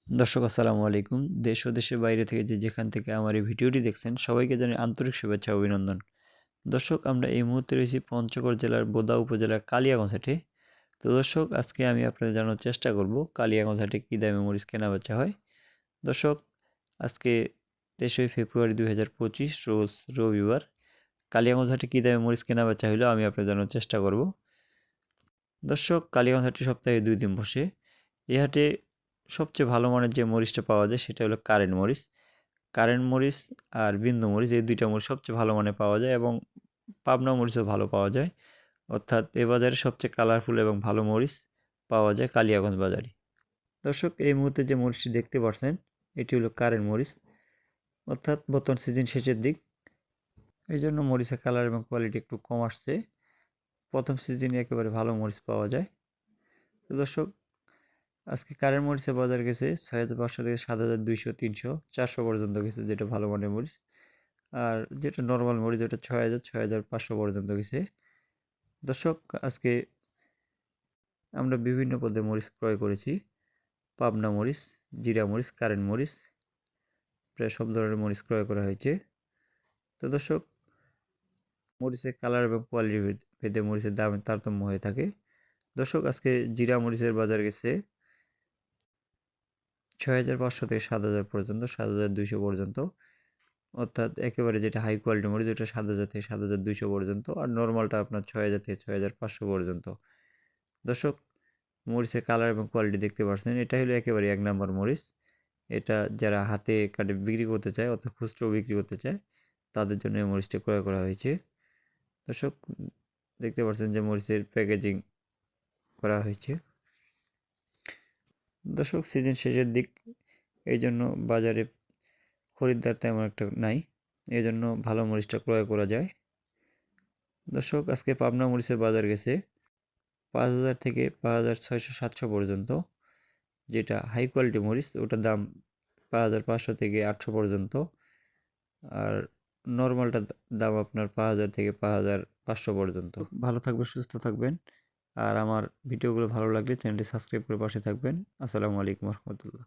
দর্শক আসসালামু আলাইকুম। দেশ ও দেশের বাইরে থেকে যেখান থেকে আমার এই ভিডিওটি দেখছেন সবাইকে জানাই আন্তরিক শুভেচ্ছা ও অভিনন্দন। দর্শক আমরা এই মুহূর্তে রয়েছি পঞ্চগড় জেলার বোদা উপজেলার কালিয়াগঞ্জ হাটে। তো দর্শক আজকে আমি আপনাদের জানানোর চেষ্টা করব কালিয়াগঞ্জ হাটে কী দামে মরিচ কেনাবেচা হয়। দর্শক আজকে 23 ফেব্রুয়ারি 2025 রোজ রবিবার। কালিয়াগঞ্জ হাটে কী দামে মরিচ কেনাবেচা হইলো আমি আপনাদের জানানোর চেষ্টা করব। দর্শক কালিয়াগঞ্জ হাটে সপ্তাহে 2 দিন বসে। এই হাটে সবচেয়ে ভালো মানের যে মরিচটা পাওয়া যায় সেটা হলো কারেন্ট মরিচ। কারেন্ট মরিচ আর বিন্দু মরিচ এই ২ টা মরিচ সবচেয়ে ভালো মানের পাওয়া যায় এবং পাবনা মরিচও ভালো পাওয়া যায়। অর্থাৎ এ বাজারে সবচেয়ে কালারফুল এবং ভালো মরিচ পাওয়া যায় কালিয়াগঞ্জ বাজারে। দর্শক এই মুহূর্তে যে মরিচটি দেখতে পাচ্ছেন এটি হলো কারেন্ট মরিচ। অর্থাৎ বর্তমান সিজন শেষের দিক। এইজন্য মরিচের কালার এবং কোয়ালিটি একটু কম আসছে। প্রথম সিজনে একেবারে ভালো মরিচ পাওয়া যায়। তো দর্শক আজকে কারেন্ট মরিচের বাজার গেছে ৬,৫০০ থেকে ৭,২০০, ৩০০, ৪০০ পর্যন্ত গেছে যেটা ভালো মানের মরিচ। আর যেটা নরমাল মরিচ ওটা ৬,০০০, ৬,৫০০ পর্যন্ত গেছে। দর্শক আজকে আমরা বিভিন্ন পদে মরিচ ক্রয় করেছি। পাবনা মরিচ, জিরা মরিচ, কারেন্ট মরিচ প্রায় সব ধরনের মরিচ ক্রয় করা হয়েছে। তো দর্শক মরিচের কালার এবং কোয়ালিটি ভেদে মরিচের দামের তারতম্য হয়ে থাকে। দর্শক আজকে জিরা মরিচের বাজার গেছে ৬,৫০০ থেকে ৭,০০০ পর্যন্ত, ৭,২০০ পর্যন্ত। অর্থাৎ একেবারে যেটা হাই কোয়ালিটি মরিচ ওটা ৭,০০০ থেকে ৭,২০০ পর্যন্ত আর নরমালটা আপনার ৬,০০০ থেকে ৬,৫০০ পর্যন্ত। দর্শক মরিচের কালার এবং কোয়ালিটি দেখতে পাচ্ছেন এটা হলো একেবারে ১ নাম্বার মরিচ। এটা যারা হাতে কাটে বিক্রি করতে চায় অর্থাৎ খুচরো বিক্রি করতে চায় তাদের জন্য এই মরিচটা ক্রয় করা হয়েছে। দর্শক দেখতে পাচ্ছেন যে মরিচের প্যাকেজিং করা হয়েছে। দর্শক সিজন শেষের দিক এইজন্য বাজারে খরিদ্দার তেমন একটা নাই। এজন্য ভালো মরিচটা ক্রয় করা যায়। দর্শক আজকে পাবনা মরিচের বাজার গেছে ৫,০০০ থেকে ৫,৬০০-৭০০ পর্যন্ত। যেটা হাই কোয়ালিটি মরিচ ওটার দাম ৫,৫০০ থেকে ৮০০ পর্যন্ত। আর নরমালটার দাম আপনার ৫,০০০ থেকে ৫,৫০০ পর্যন্ত। ভালো থাকবেন, সুস্থ থাকবেন। আর আমার ভিডিওগুলো ভালো লাগলে চ্যানেলটি সাবস্ক্রাইব করে পাশে থাকবেন। আসসালামু আলাইকুম রহমতুল্লাহ।